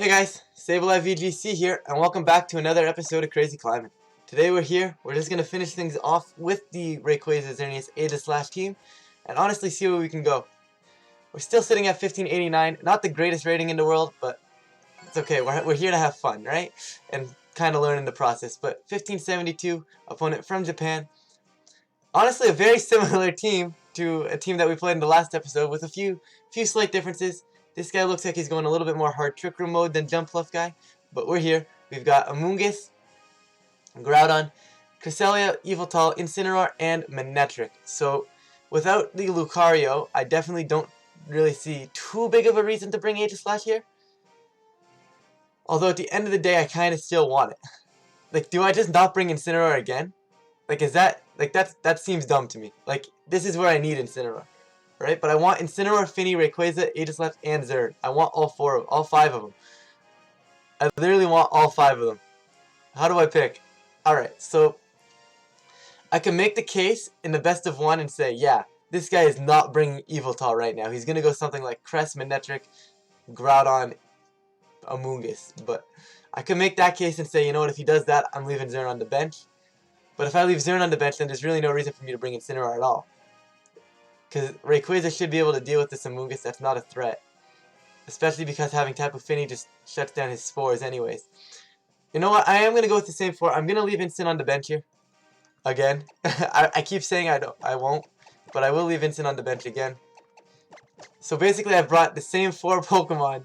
Hey guys, Sableye VGC here, and welcome back to another episode of Crazy Climbing. Today we're just going to finish things off with the Rayquaza Xerneas A// team, and honestly see where we can go. We're still sitting at 1589, not the greatest rating in the world, but it's okay, we're here to have fun, right? And kind of learn in the process, but 1572, opponent from Japan. Honestly, a very similar team to a team that we played in the last episode with a few slight differences. This guy looks like he's going a little bit more hard trick room mode than Jump Fluff guy, but we're here. We've got Amoonguss, Groudon, Cresselia, Yveltal, Incineroar, and Manectric. So without the Lucario, I definitely don't really see too big of a reason to bring Aegislash here. Although at the end of the day, I kind of still want it. Like, do I just not bring Incineroar again? Like, is that, like, that seems dumb to me. Like, this is where I need Incineroar. Right? But I want Incineroar, Finny, Rayquaza, Aegislash, and Zern. I want all five of them. I literally want all five of them. How do I pick? Alright, so I can make the case in the best of one and say, yeah, this guy is not bringing Yveltal right now. He's going to go something like Cress, Manectric, Groudon, Amoonguss. But I could make that case and say, you know what, if he does that, I'm leaving Zern on the bench. But if I leave Zern on the bench, then there's really no reason for me to bring Incineroar at all. Because Rayquaza should be able to deal with this Amoonguss. That's not a threat. Especially because having Tapu Fini just shuts down his spores anyways. You know what? I am going to go with the same four. I'm going to leave Incin on the bench here. Again. I keep saying I won't. But I will leave Incin on the bench again. So basically I've brought the same four Pokemon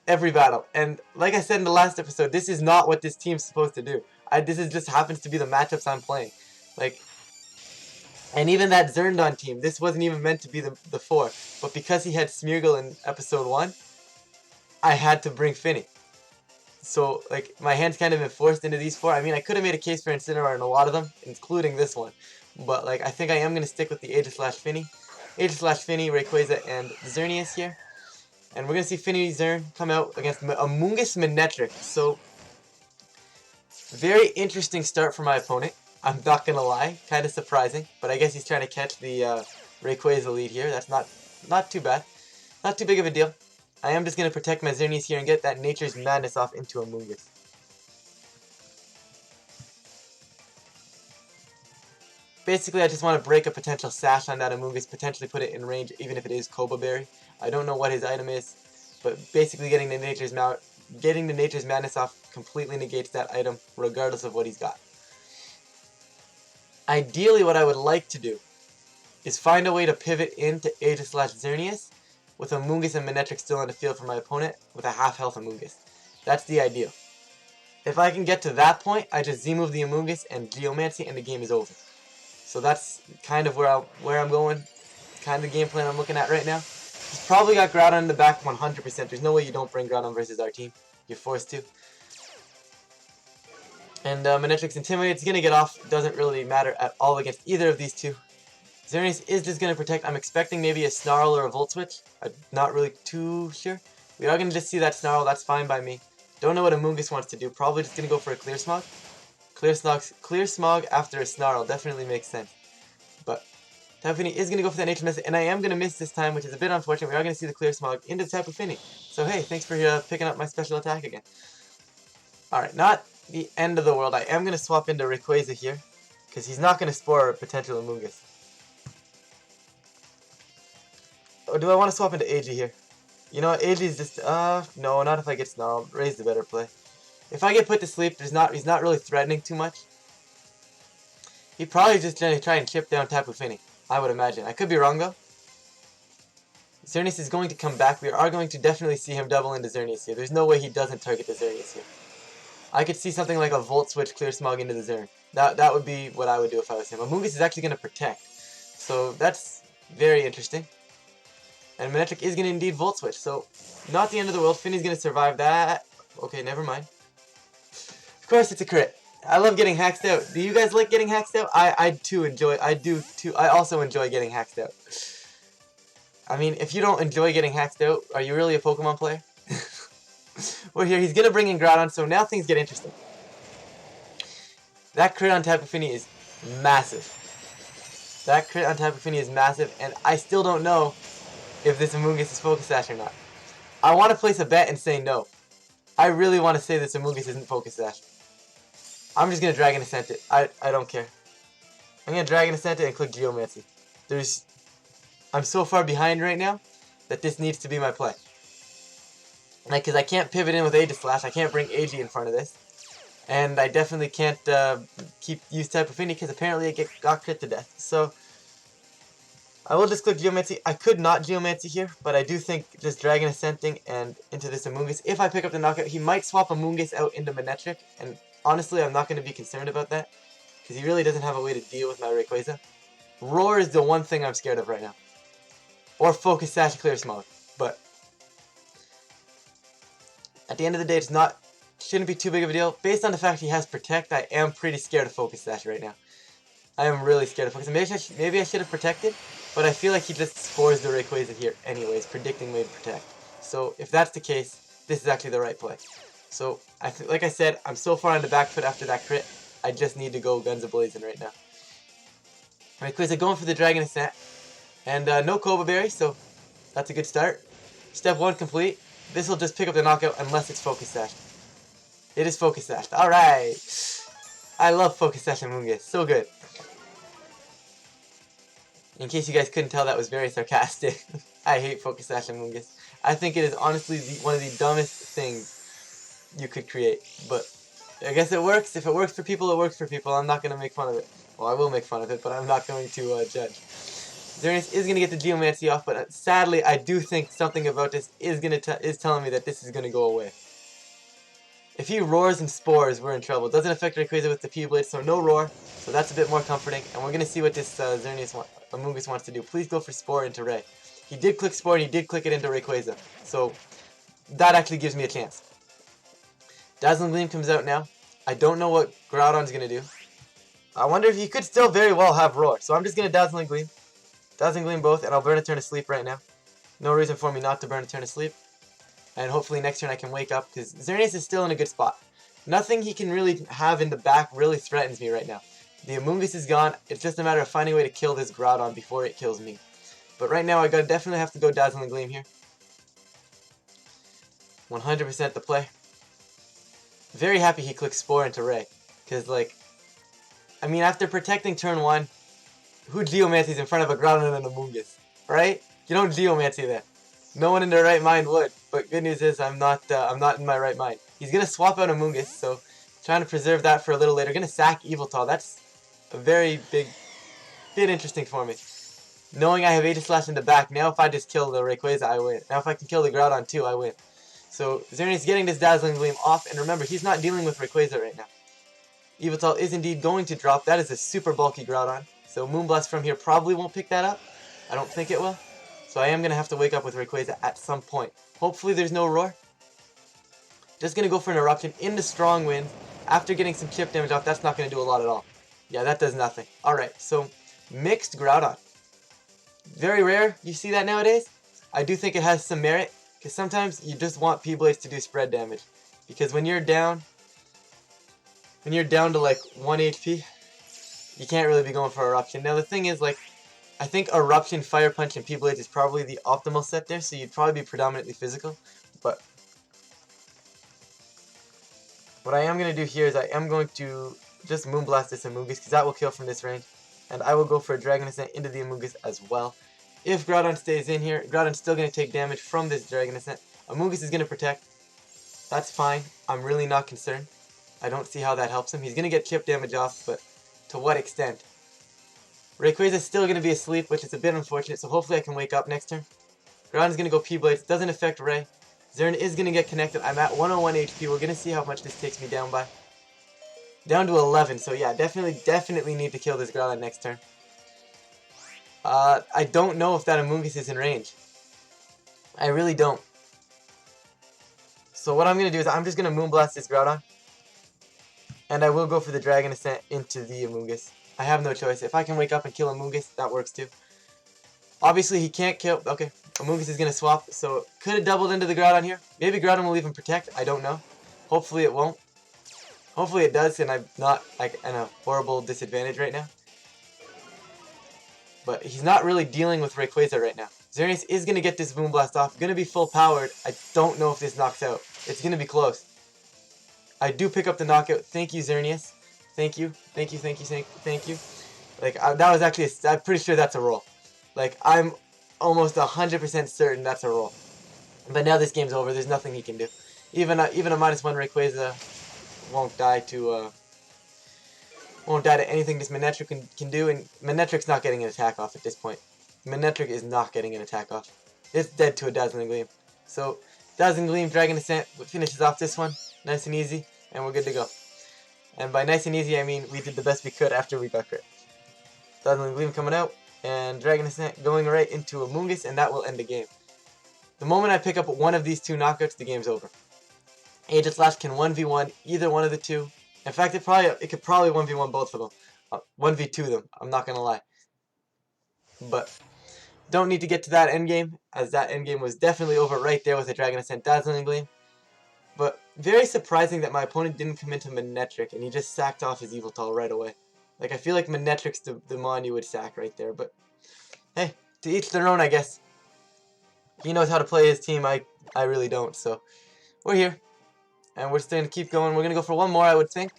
every battle. And like I said in the last episode, this is not what this team's supposed to do. This is just happens to be the matchups I'm playing. Like... And even that Zerndon team, this wasn't even meant to be the four. But because he had Smeargle in episode 1, I had to bring Finny. So, like, my hand's kind of been forced into these four. I mean, I could have made a case for Incineroar in a lot of them, including this one. But, like, I think I am going to stick with the Aegislash Finny. Aegislash Finny, Rayquaza, and Xerneas here. And we're going to see Finny Zern come out against Amoonguss Manectric. So, very interesting start for my opponent. I'm not gonna lie, kind of surprising, but I guess he's trying to catch the Rayquaza lead here. That's not too bad, not too big of a deal. I am just gonna protect my Xerneas here and get that Nature's Madness off into Amoonguss. Basically, I just want to break a potential sash on that Amoonguss, potentially put it in range, even if it is Koba Berry. I don't know what his item is, but basically getting the Nature's Madness off completely negates that item, regardless of what he's got. Ideally, what I would like to do is find a way to pivot into Aegislash Xerneas with Amoonguss and Manectric still on the field for my opponent with a half-health Amoonguss. That's the ideal. If I can get to that point, I just Z-move the Amoonguss and Geomancy and the game is over. So that's kind of where I'm going. Kind of the game plan I'm looking at right now. He's probably got Groudon in the back 100%. There's no way you don't bring Groudon versus our team. You're forced to. And Manectric's Intimidate's going to get off. Doesn't really matter at all against either of these two. Xerneas is just going to protect. I'm expecting maybe a Snarl or a Volt Switch. I'm not really too sure. We are going to just see that Snarl. That's fine by me. Don't know what Amoonguss wants to do. Probably just going to go for a Clear Smog. Clear Smog after a Snarl definitely makes sense. But Tapu Fini is going to go for that Nature Message. And I am going to miss this time, which is a bit unfortunate. We are going to see the Clear Smog into Tapu Fini. So hey, thanks for picking up my special attack again. Alright, not the end of the world. I am going to swap into Rayquaza here, because he's not going to spore a potential Amoonguss. Or do I want to swap into Agi here? You know what, Agi's just, no, not if I get Snarled. Ray's the better play. If I get put to sleep, he's not really threatening too much. He'd probably just try and chip down Tapu Fini, I would imagine. I could be wrong though. Xerneas is going to come back. We are going to definitely see him double into Xerneas here. There's no way he doesn't target the Xerneas here. I could see something like a Volt Switch Clear Smog into the Zern. That would be what I would do if I was him. Amoonguss is actually going to protect. So that's very interesting. And Manectric is going to indeed Volt Switch. So not the end of the world. Finny's going to survive that. Okay, never mind. Of course it's a crit. I love getting hacked out. Do you guys like getting hacked out? I also enjoy getting hacked out. I mean, if you don't enjoy getting hacked out, are you really a Pokemon player? We're here. He's going to bring in Groudon, so now things get interesting. That crit on Tapu Fini is massive. And I still don't know if this Amoonguss is Focus Sash or not. I want to place a bet and say no. I really want to say this Amoonguss isn't Focus Sash. I'm just going to Dragon Ascent it. I don't care. I'm going to Dragon Ascent it and click Geomancy. I'm so far behind right now that this needs to be my play. Like, because I can't pivot in with Aegislash. I can't bring Ag in front of this. And I definitely can't use Type Affinity because apparently it got crit to death. So, I will just click Geomancy. I could not Geomancy here, but I do think just Dragon Ascenting and into this Amoonguss. If I pick up the knockout, he might swap Amoonguss out into Manectric. And honestly, I'm not going to be concerned about that because he really doesn't have a way to deal with my Rayquaza. Roar is the one thing I'm scared of right now. Or Focus Sash Clear Smog. But at the end of the day, shouldn't be too big of a deal. Based on the fact he has Protect, I am pretty scared of Focus Sash right now. I am really scared of Focus. Maybe I should have Protected, but I feel like he just spores the Rayquaza here anyways, predicting me to Protect. So if that's the case, this is actually the right play. So like I said, I'm so far on the back foot after that crit, I just need to go Guns A-Blazing right now. Rayquaza going for the Dragon Ascent, and no Cobra Berry, so that's a good start. Step 1 complete. This will just pick up the knockout unless it's Focus Sash. It is Focus Sash. Alright! I love Focus Sash and Amoonguss. So good. In case you guys couldn't tell, that was very sarcastic. I hate Focus Sash and Amoonguss. I think it is honestly one of the dumbest things you could create. But I guess it works. If it works for people, it works for people. I'm not going to make fun of it. Well, I will make fun of it, but I'm not going to judge. Xerneas is going to get the Geomancy off, but sadly, I do think something about this is telling me that this is going to go away. If he roars and spores, we're in trouble. Doesn't affect Rayquaza with the P-Blade, so no roar. So that's a bit more comforting. And we're going to see what this Amoonguss wants to do. Please go for Spore into Ray. He did click Spore and he did click it into Rayquaza. So that actually gives me a chance. Dazzling Gleam comes out now. I don't know what Groudon's going to do. I wonder if he could still very well have Roar. So I'm just going to Dazzling Gleam. Dazzling Gleam both, and I'll burn a turn of sleep right now. No reason for me not to burn a turn of sleep. And hopefully next turn I can wake up, because Xerneas is still in a good spot. Nothing he can really have in the back really threatens me right now. The Amoonguss is gone. It's just a matter of finding a way to kill this Groudon before it kills me. But right now I definitely have to go Dazzling Gleam here. 100% the play. Very happy he clicked Spore into Ray. Because, like, I mean, after protecting turn 1, who Geomancies in front of a Groudon and an Amoonguss? Right? You don't Geomancy that. No one in their right mind would. But good news is I'm not in my right mind. He's going to swap out Amoonguss, so trying to preserve that for a little later. Going to sack Yveltal. That's a very bit interesting for me. Knowing I have Aegislash in the back, now if I just kill the Rayquaza, I win. Now if I can kill the Groudon too, I win. So Xerneas getting this Dazzling Gleam off, and remember, he's not dealing with Rayquaza right now. Yveltal is indeed going to drop. That is a super bulky Groudon. So Moonblast from here probably won't pick that up. I don't think it will. So I am going to have to wake up with Rayquaza at some point. Hopefully there's no Roar. Just going to go for an Eruption into Strong Wind. After getting some chip damage off, that's not going to do a lot at all. Yeah, that does nothing. Alright, so Mixed Groudon. Very rare you see that nowadays. I do think it has some merit, because sometimes you just want P-Blades to do spread damage. Because when you're down to like 1 HP, you can't really be going for Eruption. Now the thing is, like, I think Eruption, Fire Punch, and P-Blades is probably the optimal set there, so you'd probably be predominantly physical. But what I am going to do here is I am going to just Moonblast this Amoonguss, because that will kill from this range. And I will go for a Dragon Ascent into the Amoonguss as well. If Groudon stays in here, Groudon's still going to take damage from this Dragon Ascent. Amoonguss is going to protect. That's fine. I'm really not concerned. I don't see how that helps him. He's going to get chip damage off, but to what extent? Rayquaza is still going to be asleep, which is a bit unfortunate, so hopefully I can wake up next turn. Groudon's going to go P-Blades. Doesn't affect Ray. Zern is going to get connected. I'm at 101 HP. We're going to see how much this takes me down by. Down to 11, so yeah, definitely need to kill this Groudon next turn. I don't know if that Amoonguss is in range. I really don't. So what I'm going to do is I'm just going to Moonblast this Groudon. And I will go for the Dragon Ascent into the Amoonguss. I have no choice. If I can wake up and kill Amoonguss, that works too. Obviously, he can't kill... Okay, Amoonguss is going to swap, so could have doubled into the Groudon here. Maybe Groudon will even protect. I don't know. Hopefully it won't. Hopefully it does, and I'm not like in a horrible disadvantage right now. But he's not really dealing with Rayquaza right now. Xerneas is going to get this Moonblast off. Going to be full powered. I don't know if this knocks out. It's going to be close. I do pick up the knockout. Thank you, Xerneas. Thank you. Thank you, thank you, thank you. Like, that was actually, I'm pretty sure that's a roll. Like, I'm almost 100% certain that's a roll. But now this game's over. There's nothing he can do. Even a -1 Rayquaza won't die to anything this Manectric can do, and Manetric's not getting an attack off at this point. Manectric is not getting an attack off. It's dead to a Dazzling Gleam. So, Dazzling Gleam, Dragon Ascent finishes off this one. Nice and easy, and we're good to go. And by nice and easy, I mean we did the best we could after we got crit. Dazzling Gleam coming out, and Dragon Ascent going right into a Moongus, and that will end the game. The moment I pick up one of these two knockouts, the game's over. Aegislash can 1v1 either one of the two. In fact, it could probably 1v1 both of them. 1v2 them, I'm not going to lie. But don't need to get to that endgame, as that endgame was definitely over right there with the Dragon Ascent Dazzling Gleam. But very surprising that my opponent didn't come into Manectric, and he just sacked off his Yveltal right away. Like, I feel like Manetric's the mon you would sack right there, but hey, to each their own, I guess. He knows how to play his team, I really don't, so we're here. And we're still going to keep going. We're going to go for one more, I would think.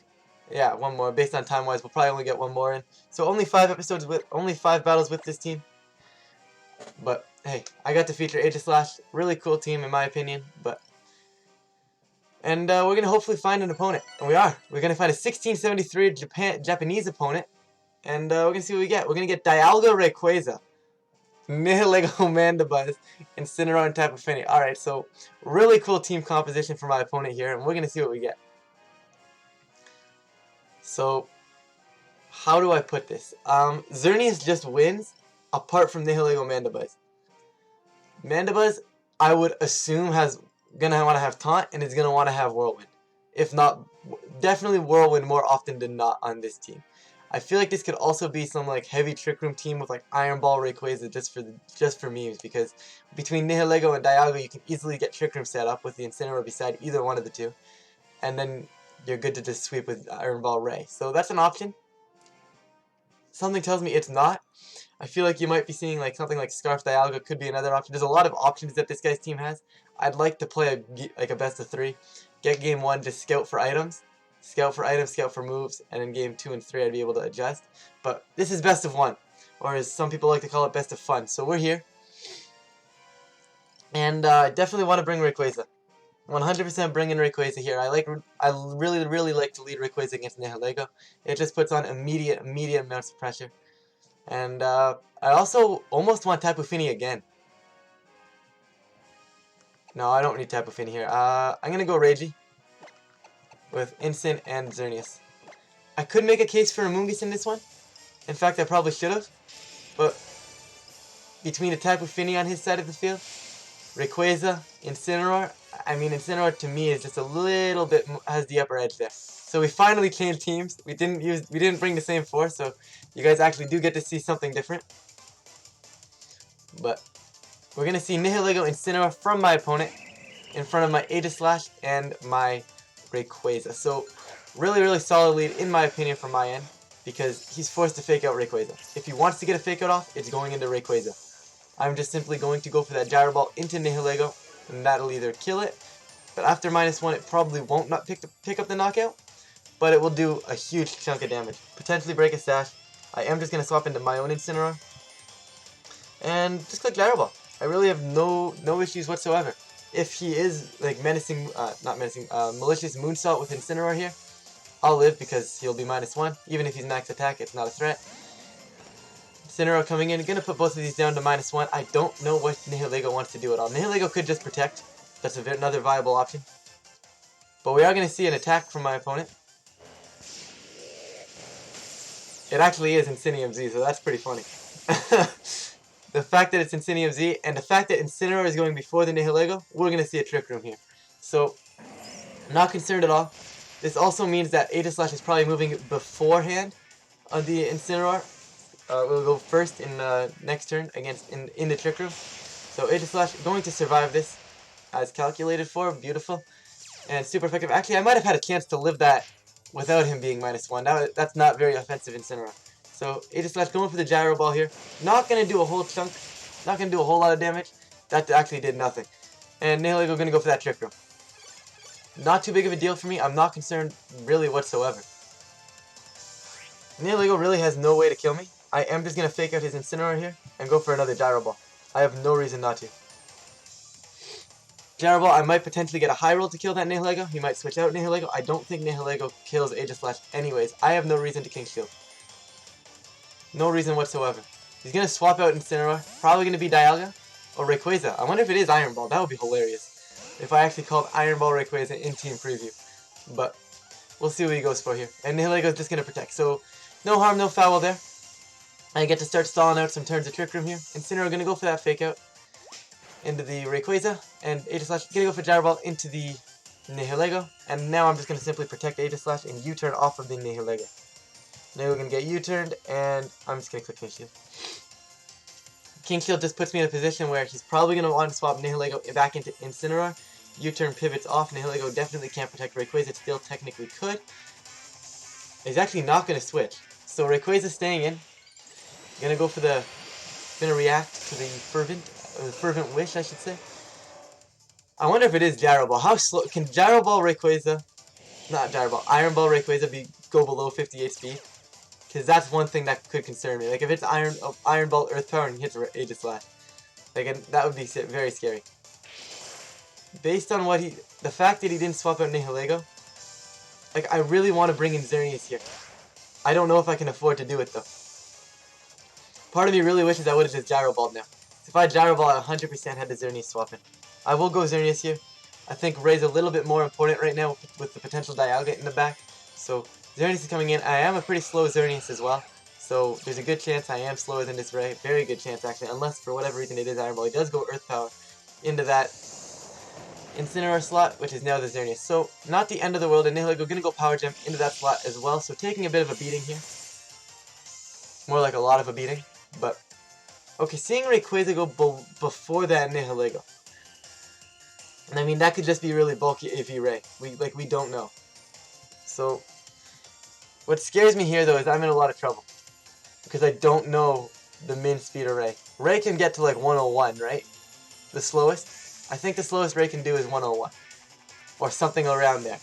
Yeah, one more. Based on time-wise, we'll probably only get one more in. So only 5 battles with this team. But, hey, I got to feature Aegislash. Really cool team, in my opinion. And we're going to hopefully find an opponent. And we are. We're going to find a 1673 Japanese opponent. And we're going to see what we get. We're going to get Dialga Rayquaza, Nihilego Mandibuzz, Incineroar, and Tapu Fini. Alright, so really cool team composition for my opponent here, and we're going to see what we get. So, how do I put this? Xerneas just wins, apart from Nihilego Mandibuzz. Mandibuzz, I would assume, gonna want to have Taunt, and is going to want to have Whirlwind. If not, definitely Whirlwind more often than not on this team. I feel like this could also be some like heavy Trick Room team with like Iron Ball Rayquaza just for memes, because between Nihilego and Dialga you can easily get Trick Room set up with the Incineroar beside either one of the two, and then you're good to just sweep with Iron Ball Ray. So that's an option. Something tells me it's not. I feel like you might be seeing like something like Scarf Dialga could be another option. There's a lot of options that this guy's team has. I'd like to play a best of 3. Get game 1 to scout for items. Scout for items, scout for moves, and in game 2 and 3 I'd be able to adjust. But this is best of 1, or as some people like to call it, best of fun. So we're here. And I definitely want to bring Rayquaza. 100% bringing Rayquaza here. I really like to lead Rayquaza against Nihilego. It just puts on immediate amounts of pressure. And I also almost want Tapu Fini again. No, I don't need Tapu Fini here. I'm going to go Reiji with Instant and Xerneas. I could make a case for a Moongus in this one. In fact, I probably should have. But between a Tapu Fini on his side of the field, Rayquaza, Incineroar, I mean Incineroar to me is just a little bit has the upper edge there. So we finally changed teams. We didn't bring the same force, so you guys actually do get to see something different. But we're gonna see Nihilego Incineroar from my opponent in front of my Aegislash and my Rayquaza. So really solid lead in my opinion from my end, because he's forced to fake out Rayquaza. If he wants to get a fake out off, it's going into Rayquaza. I'm just simply going to go for that Gyro Ball into Nihilego, and that'll either kill it, but after -1 it probably won't not pick up the knockout, but it will do a huge chunk of damage. Potentially break a stash. I am just going to swap into my own Incineroar, and just click Gyro Ball. I really have no issues whatsoever. If he is like malicious Moonsault with Incineroar here, I'll live because he'll be -1. Even if he's max attack, it's not a threat. Incineroar coming in, gonna put both of these down to -1. I don't know what Nihilego wants to do at all. Nihilego could just protect. That's another viable option. But we are gonna see an attack from my opponent. It actually is Incinium Z, so that's pretty funny. The fact that it's Incinium Z, and the fact that Incineroar is going before the Nihilego, we're going to see a Trick Room here. So, not concerned at all. This also means that Aegislash is probably moving beforehand on the Incineroar. We'll go first in next turn in the Trick Room. So Aegislash going to survive this as calculated for. Beautiful. And super effective. Actually, I might have had a chance to live that without him being -1. That's not very offensive Incineroar. So Aegislash going for the Gyro Ball here. Not going to do a whole chunk. Not going to do a whole lot of damage. That actually did nothing. And Nihilego going to go for that Trick Room. Not too big of a deal for me. I'm not concerned really whatsoever. Nihilego really has no way to kill me. I am just going to fake out his Incineroar here and go for another Gyro Ball. I have no reason not to. Gyro Ball, I might potentially get a high roll to kill that Nihilego. He might switch out Nihilego. I don't think Nihilego kills Aegislash anyways. I have no reason to King Shield. No reason whatsoever. He's going to swap out Incineroar. Probably going to be Dialga or Rayquaza. I wonder if it is Iron Ball. That would be hilarious. If I actually called Iron Ball Rayquaza in team preview. But we'll see what he goes for here. And Nihilego is just going to protect. So no harm, no foul there. I get to start stalling out some turns of Trick Room here. Incineroar going to go for that Fake Out into the Rayquaza. And Aegislash going to go for Gyro Ball into the Nihilego. And now I'm just going to simply protect Aegislash and U-turn off of the Nihilego. Now we're going to get U-turned, and I'm just going to click King Shield. King Shield just puts me in a position where he's probably going to want to swap Nihilego back into Incineroar. U-turn pivots off. Nihilego definitely can't protect Rayquaza. It still technically could. He's actually not going to switch. So Rayquaza's staying in. Going to go for the... Going to react to the Fervent Wish, I should say. I wonder if it is Gyro Ball. How slow... Can Gyro Ball Rayquaza... Not Gyro Ball. Iron Ball Rayquaza go below 58 speed? Because that's one thing that could concern me. Like, if it's Iron Ball Earth Power and he hits Aegislash, like, that would be very scary. Based on what the fact that he didn't swap out Nihilego, like, I really want to bring in Xerneas here. I don't know if I can afford to do it, though. Part of me really wishes I would have just Gyro Balled now. If I had Gyro Ball, I 100% had the Xerneas swap in. I will go Xerneas here. I think Ray's a little bit more important right now with the potential Dialga in the back. So Xerneas is coming in. I am a pretty slow Xerneas as well. So there's a good chance I am slower than this Ray. Very good chance actually. Unless for whatever reason it is Iron Ball. He does go Earth Power into that Incineroar slot, which is now the Xerneas. So not the end of the world. And Nihilego going to go Power Gem into that slot as well. So taking a bit of a beating here. More like a lot of a beating. But okay, seeing Rayquaza go before that Nihilego. And I mean, that could just be really bulky iffy Ray. We don't know. So, what scares me here, though, is I'm in a lot of trouble. Because I don't know the min speed of Ray. Ray can get to, like, 101, right? The slowest? I think the slowest Ray can do is 101. Or something around there.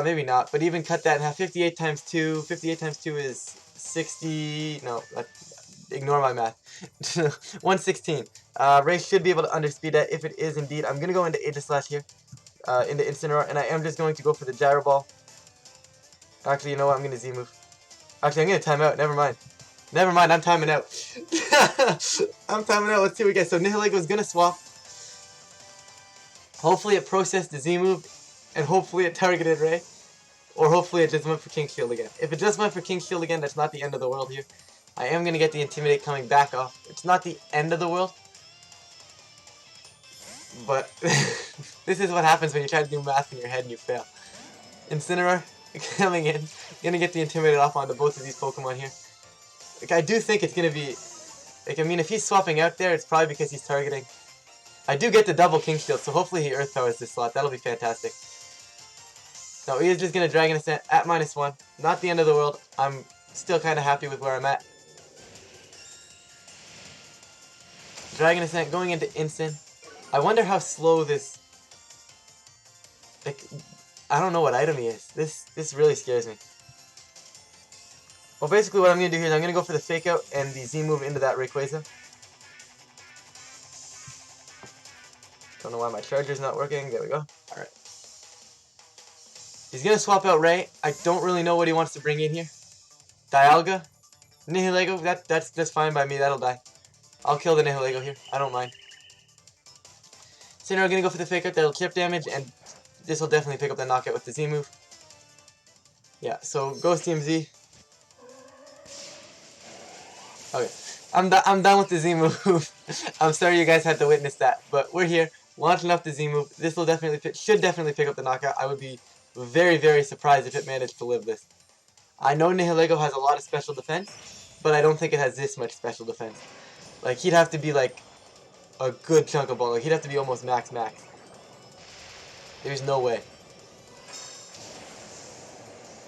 Maybe not. But even cut that in half. 58 times 2. 58 times 2 is 60... No, ignore my math. 116. Ray should be able to underspeed that if it is indeed. I'm going to go into Aegislash here. Into Incineroar. And I am just going to go for the Gyro Ball. Actually, you know what? I'm going to Z-move. Actually, I'm going to time out. Never mind. Never mind. I'm timing out. I'm timing out. Let's see what we get. So Nihilego is going to swap. Hopefully it processed the Z-move. And hopefully it targeted Ray. Or hopefully it just went for King Shield again. If it just went for King Shield again, that's not the end of the world here. I am going to get the Intimidate coming back off. It's not the end of the world. But this is what happens when you try to do math in your head and you fail. Incineroar coming in. Going to get the Intimidate off onto both of these Pokemon here. Like, I do think it's going to be... Like, I mean, if he's swapping out there, it's probably because he's targeting. I do get the double King Shield, so hopefully he Earth Powers this slot. That'll be fantastic. No, he is just going to Dragon Ascent at -1. Not the end of the world. I'm still kind of happy with where I'm at. Dragon Ascent going into Instant. I wonder how slow this... Like, I don't know what item he is. This really scares me. Well, basically what I'm going to do here is I'm going to go for the Fake Out and the Z-move into that Rayquaza. Don't know why my charger's not working. There we go. Alright. He's going to swap out Ray. I don't really know what he wants to bring in here. Dialga. Nihilego. That's fine by me. That'll die. I'll kill the Nihilego here. I don't mind. Incineroar going to go for the Fake Out. That'll chip damage. And this will definitely pick up the knockout with the Z move. Yeah, so Ghost Team Z. Okay. I'm done with the Z move. I'm sorry you guys had to witness that. But we're here. Launching up the Z move. This will should definitely pick up the knockout. I would be very, very surprised if it managed to live this. I know Nihilego has a lot of special defense, but I don't think it has this much special defense. Like, he'd have to be, like, a good chunk of ball. Like, he'd have to be almost max. There's no way.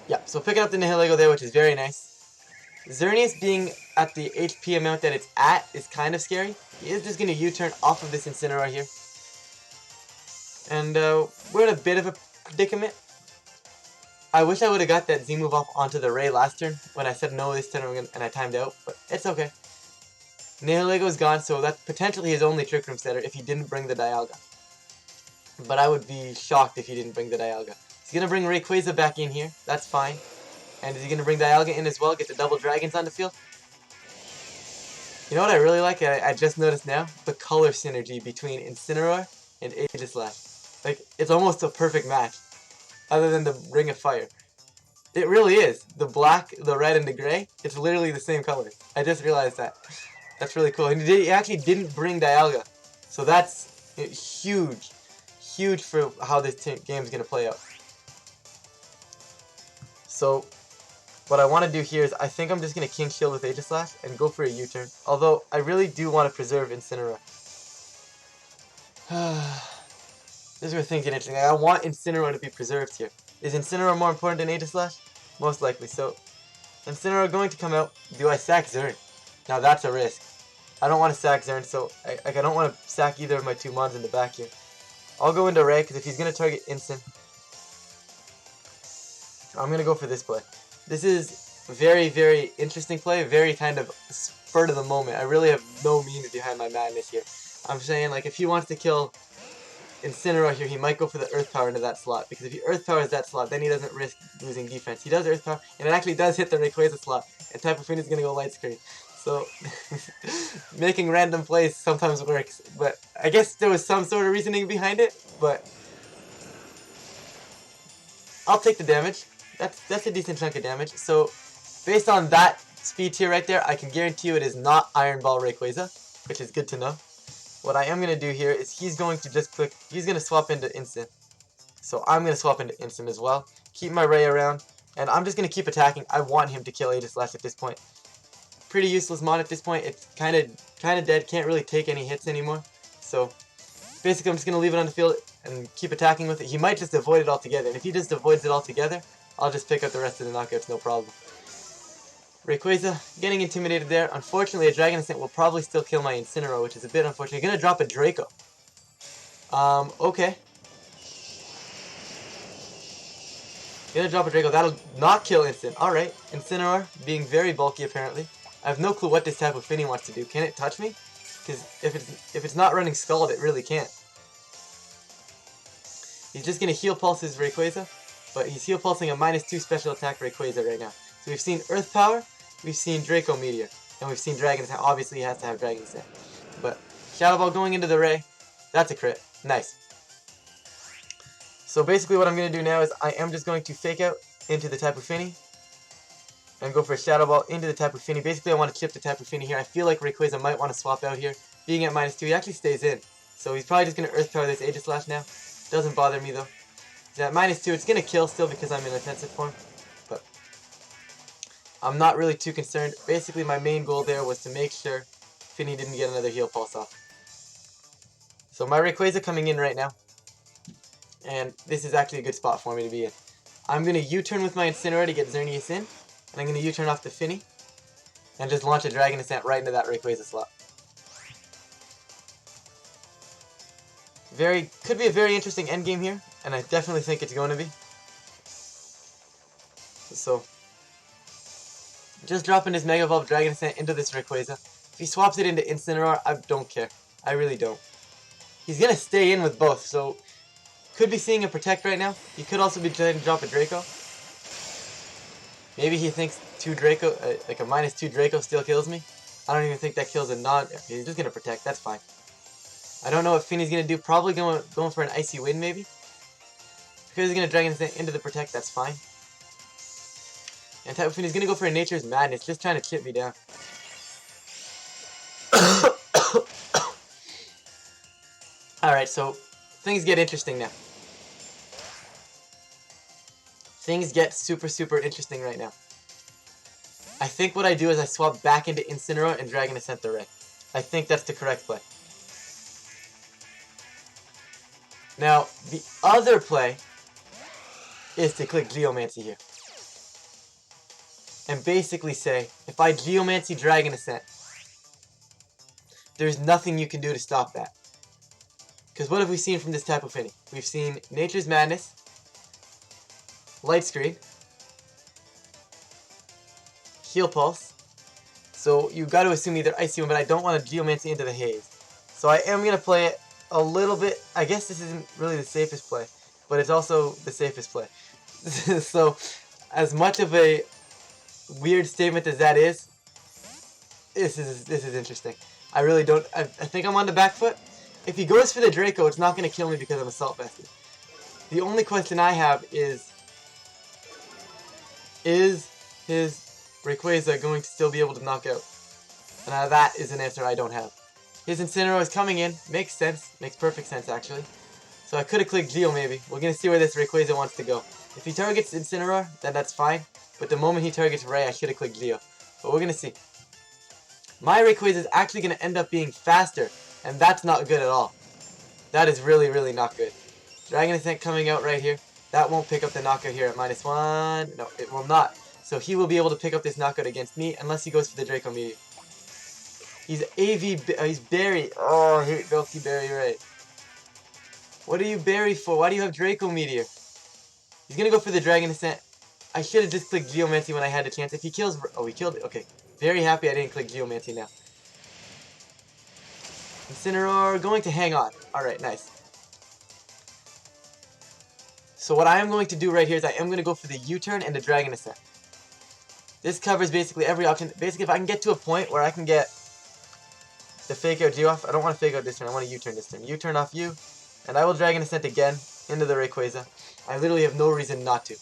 Yeah, so picking up the Nihilego there, which is very nice. Xerneas being at the HP amount that it's at is kind of scary. He is just going to U-turn off of this Incineroar here. And we're in a bit of a predicament. I wish I would have got that Z move off onto the Ray last turn when I said no this turn and I timed out, but it's okay. Nihilego is gone, so that's potentially his only Trick Room setter if he didn't bring the Dialga. But I would be shocked if he didn't bring the Dialga. He's going to bring Rayquaza back in here. That's fine. And is he going to bring Dialga in as well? Get the double dragons on the field? You know what I really like? I just noticed now? The color synergy between Incineroar and Aegislash. Like, it's almost a perfect match. Other than the Ring of Fire. It really is. The black, the red, and the gray, it's literally the same color. I just realized that. That's really cool. And he actually didn't bring Dialga. So that's huge. Huge for how this game is going to play out. So, what I want to do here is I think I'm just going to King Shield with Aegislash and go for a U-turn. Although, I really do want to preserve Incineroar. This is where things get interesting. I want Incineroar to be preserved here. Is Incineroar more important than Aegislash? Most likely. So, Incineroar going to come out. Do I sack Zern? Now that's a risk. I don't want to sack Zern, so I don't want to sack either of my two mons in the back here. I'll go into Ray, because if he's going to target Incin, I'm going to go for this play. This is a very, very interesting play. Very kind of spur of the moment. I really have no meaning behind my madness here. I'm saying, like, if he wants to kill Incineroar here, he might go for the Earth Power into that slot. Because if he Earth Powers that slot, then he doesn't risk losing defense. He does Earth Power, and it actually does hit the Rayquaza slot. And Tapu Fini is going to go Light Screen. So, making random plays sometimes works. But I guess there was some sort of reasoning behind it. But I'll take the damage. That's a decent chunk of damage. So, based on that speed tier right there, I can guarantee you it is not Iron Ball Rayquaza, which is good to know. What I am going to do here is he's going to just click, he's going to swap into Incin. So I'm going to swap into Incin as well. Keep my Ray around, and I'm just going to keep attacking. I want him to kill Aegislash at this point. Pretty useless mod at this point. It's kind of dead, can't really take any hits anymore. So basically I'm just going to leave it on the field and keep attacking with it. He might just avoid it altogether, and if he just avoids it altogether, I'll just pick up the rest of the knockouts, no problem. Rayquaza getting intimidated there. Unfortunately, a Dragon Ascent will probably still kill my Incineroar, which is a bit unfortunate. Gonna drop a Draco. Okay. Gonna drop a Draco. That'll not kill Incin. Alright. Incineroar being very bulky apparently. I have no clue what this Tapu Fini wants to do. Can it touch me? Because if it's not running Scald, it really can't. He's just gonna heal pulse his Rayquaza, but he's heal pulsing a -2 special attack Rayquaza right now. So we've seen Earth Power, we've seen Draco Meteor, and we've seen Dragon Ascent. Obviously he has to have Dragon Ascent. But Shadow Ball going into the Ray, that's a crit. Nice. So basically what I'm going to do now is I am just going to fake out into the Tapu Fini and go for a Shadow Ball into the Tapu Fini. Basically I want to chip the Tapu Fini here. I feel like Rayquaza might want to swap out here. Being at -2, he actually stays in. So he's probably just going to Earth Power this Aegislash now. Doesn't bother me though. He's at -2. It's going to kill still because I'm in offensive form. But I'm not really too concerned. Basically, my main goal there was to make sure Fini didn't get another heal pulse off. So my Rayquaza coming in right now. And this is actually a good spot for me to be in. I'm going to U-turn with my Incineroar to get Xerneas in. And I'm going to U-turn off the Fini. And just launch a Dragon Ascent right into that Rayquaza slot. Could be a very interesting endgame here. And I definitely think it's going to be. So just dropping his Mega Evolved Dragon Ascent into this Rayquaza. If he swaps it into Incineroar, I don't care. I really don't. He's going to stay in with both, so could be seeing a Protect right now. He could also be trying to drop a Draco. Maybe he thinks like a -2 Draco still kills me. I don't even think that kills a non. He's just going to Protect, that's fine. I don't know what Fini's going to do. Probably going for an Icy Wind, maybe. Because he's going to Dragon Ascent into the Protect, that's fine. And Tapu Fini's going to go for a Nature's Madness, just trying to chip me down. Alright, so things get interesting now. Things get super, super interesting right now. I think what I do is I swap back into Incineroar and Dragon Ascent the Ray. I think that's the correct play. Now, the other play is to click Geomancy here. and basically say, if I Geomancy Dragon Ascent, there's nothing you can do to stop that. Because what have we seen from this Tapu Fini? We've seen Nature's Madness, Light Screen, Heal Pulse. So you got to assume either Icy Wind, but I don't want to Geomancy into the Haze. So I am going to play it a little bit. I guess this isn't really the safest play, but it's also the safest play. So as much of a weird statement as that is, this is interesting. I really don't. I think I'm on the back foot. If he goes for the Draco, it's not going to kill me because I'm Assault Vested. The only question I have is his Rayquaza going to still be able to knock out? And that is an answer I don't have. His Incineroar is coming in. Makes sense. Makes perfect sense, actually. So I could have clicked Geo, maybe. We're going to see where this Rayquaza wants to go. If he targets Incineroar, then that's fine. But the moment he targets Ray, I should have clicked Geo. But we're going to see. My Rayquaza is actually going to end up being faster. And that's not good at all. That is really, really not good. Dragon Ascent coming out right here. That won't pick up the knockout here at -1. No, it will not. So he will be able to pick up this knockout against me unless he goes for the Draco Meteor. He's he's Berry. Oh, I hate Milky Berry, right? What are you Berry for? Why do you have Draco Meteor? He's going to go for the Dragon Ascent. I should have just clicked Geomancy when I had the chance. If he kills... Oh, he killed it. Okay. Very happy I didn't click Geomancy now. Incineroar going to hang on. Alright, nice. So what I am going to do right here is I am going to go for the U-turn and the Dragon Ascent. This covers basically every option. Basically, if I can get to a point where I can get the Fake Out Geo off. I don't want to Fake Out this turn. I want to U-turn this turn. U-turn off you. And I will Dragon Ascent again into the Rayquaza. I literally have no reason not to.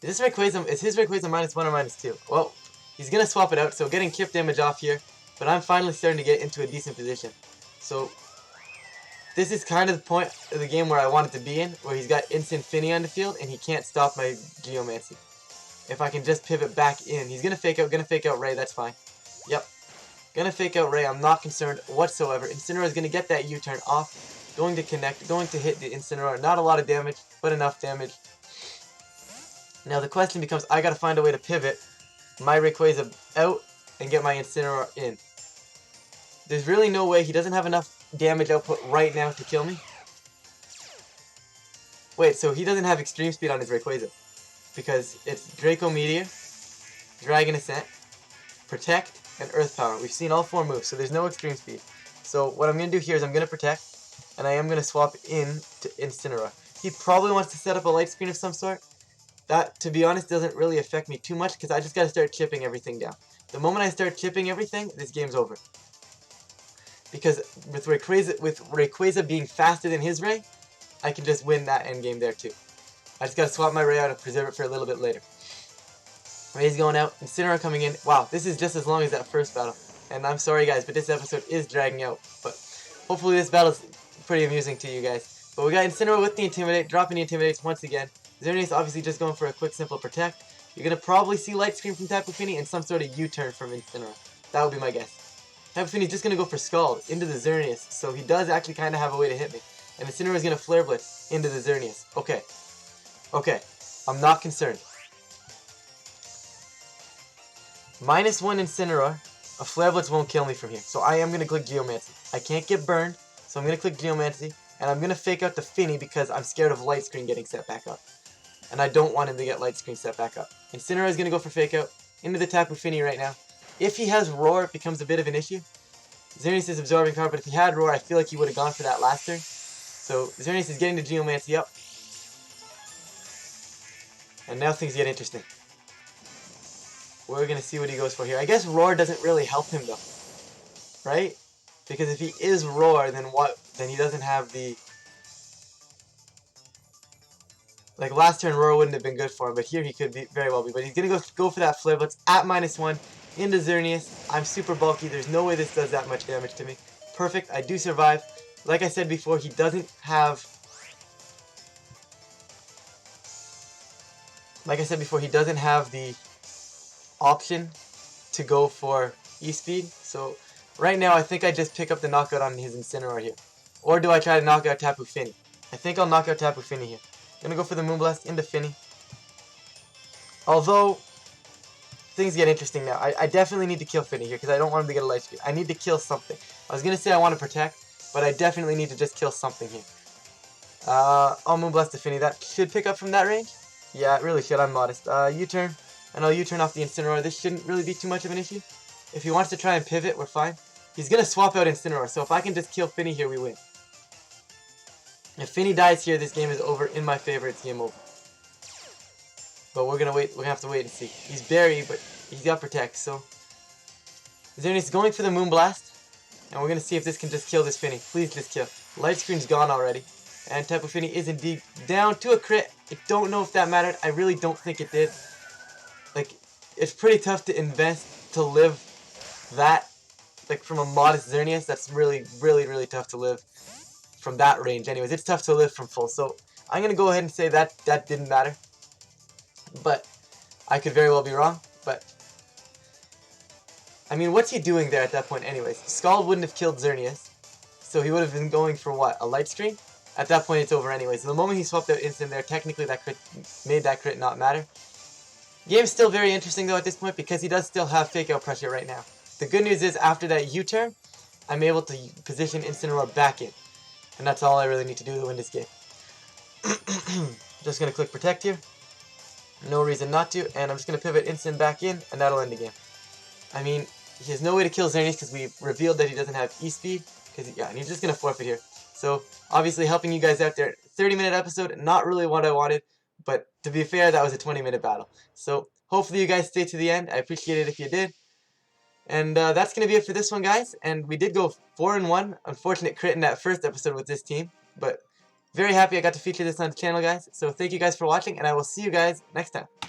Is his Rayquaza -1 or -2? Well, he's going to swap it out. So getting chip damage off here. But I'm finally starting to get into a decent position. So this is kind of the point of the game where I want it to be in. Where he's got Instant Fini on the field and he can't stop my Geomancy. If I can just pivot back in. He's going to fake out Ray. That's fine. Yep. Gonna Fake Out Ray. I'm not concerned whatsoever. Incineroar is going to get that U-turn off. Going to connect. Going to hit the Incineroar. Not a lot of damage, but enough damage. Now the question becomes, I got to find a way to pivot my Rayquaza out and get my Incineroar in. There's really no way. He doesn't have enough damage output right now to kill me. Wait, so he doesn't have extreme speed on his Rayquaza. Because it's Draco Meteor, Dragon Ascent, Protect, and Earth Power. We've seen all 4 moves, so there's no extreme speed. So what I'm going to do here is I'm going to Protect, and I am going to swap in to Incineroar. He probably wants to set up a light screen of some sort. That, to be honest, doesn't really affect me too much because I just got to start chipping everything down. The moment I start chipping everything, this game's over. Because with Rayquaza being faster than his Ray, I can just win that endgame there too. I just got to swap my Ray out and preserve it for a little bit later. Ray's going out, Incineroar coming in. Wow, this is just as long as that first battle. And I'm sorry guys, but this episode is dragging out. But hopefully this battle's pretty amusing to you guys. But we got Incineroar with the Intimidate, dropping the Intimidates once again. Xerneas obviously just going for a quick, simple Protect. You're going to probably see Light Screen from Tapu Fini and some sort of U-turn from Incineroar. That would be my guess. Tapu Fini's just going to go for Scald into the Xerneas. So he does actually kind of have a way to hit me. And Incineroar is going to Flare Blitz into the Xerneas. Okay. Okay. I'm not concerned. -1 Incineroar. A Flare Blitz won't kill me from here. So I am going to click Geomancy. I can't get burned. So I'm going to click Geomancy. And I'm going to Fake Out the Fini because I'm scared of Light Screen getting set back up. And I don't want him to get Light Screen set back up. Incineroar is going to go for Fake Out into the Tapu Fini right now. If he has Roar, it becomes a bit of an issue. Xerneas is absorbing power, but if he had Roar, I feel like he would have gone for that last turn. So Xerneas is getting the Geomancy up. And now things get interesting. We're going to see what he goes for here. I guess Roar doesn't really help him though. Right? Because if he is Roar, then what? Then he doesn't have the... Like last turn, Roar wouldn't have been good for him, but here he could be very well be. But he's going to go for that Flare Blitz at -1 into Xerneas. I'm super bulky. There's no way this does that much damage to me. Perfect. I do survive. Like I said before, he doesn't have... Like I said before, he doesn't have the option to go for E-Speed. So right now, I think I just pick up the knockout on his Incineroar here. Or do I try to knock out Tapu Fini? I think I'll knock out Tapu Fini here. Gonna go for the Moonblast into Fini. Although, things get interesting now. I definitely need to kill Finny here because I don't want him to get a light speed. I need to kill something. I was going to say I want to protect, but I definitely need to just kill something here. I'll Moonblast to Finny. That should pick up from that range. Yeah, it really should. I'm modest. U-turn, and I'll U-turn off the Incineroar. This shouldn't really be too much of an issue. If he wants to try and pivot, we're fine. He's going to swap out Incineroar, so if I can just kill Finny here, we win. If Finny dies here, this game is over. In my favor, it's game over. But we're gonna wait. We're gonna have to wait and see. He's Barry, but he's got Protect. So Xerneas going for the Moonblast, and we're gonna see if this can just kill this Finny. Please just kill. Light Screen's gone already, and Tapu Fini is indeed down to a crit. I don't know if that mattered. I really don't think it did. Like, it's pretty tough to invest to live that. Like, from a modest Xerneas, that's really, really, really tough to live from that range. Anyways, it's tough to live from full. So I'm gonna go ahead and say that that didn't matter. But I could very well be wrong. But I mean, what's he doing there at that point anyways? Scald wouldn't have killed Xerneas, so he would have been going for what? A Light Screen? At that point it's over anyways. The moment he swapped out Instant there, technically that crit made that crit not matter. Game's still very interesting though at this point because he does still have Fake Out Pressure right now. The good news is after that U-turn, I'm able to position Incineroar back in. And that's all I really need to do to win this game. Just going to click Protect here. No reason not to, and I'm just going to pivot Instant back in, and that'll end the game. I mean, he has no way to kill Xerneas because we revealed that he doesn't have E-Speed, and he's just going to forfeit here. So, obviously helping you guys out there. 30-minute episode, not really what I wanted, but to be fair, that was a 20-minute battle. So, hopefully you guys stay to the end. I appreciate it if you did. And that's going to be it for this one, guys. And we did go 4-1. Unfortunate crit in that first episode with this team, but very happy I got to feature this on the channel, guys. So thank you guys for watching, and I will see you guys next time.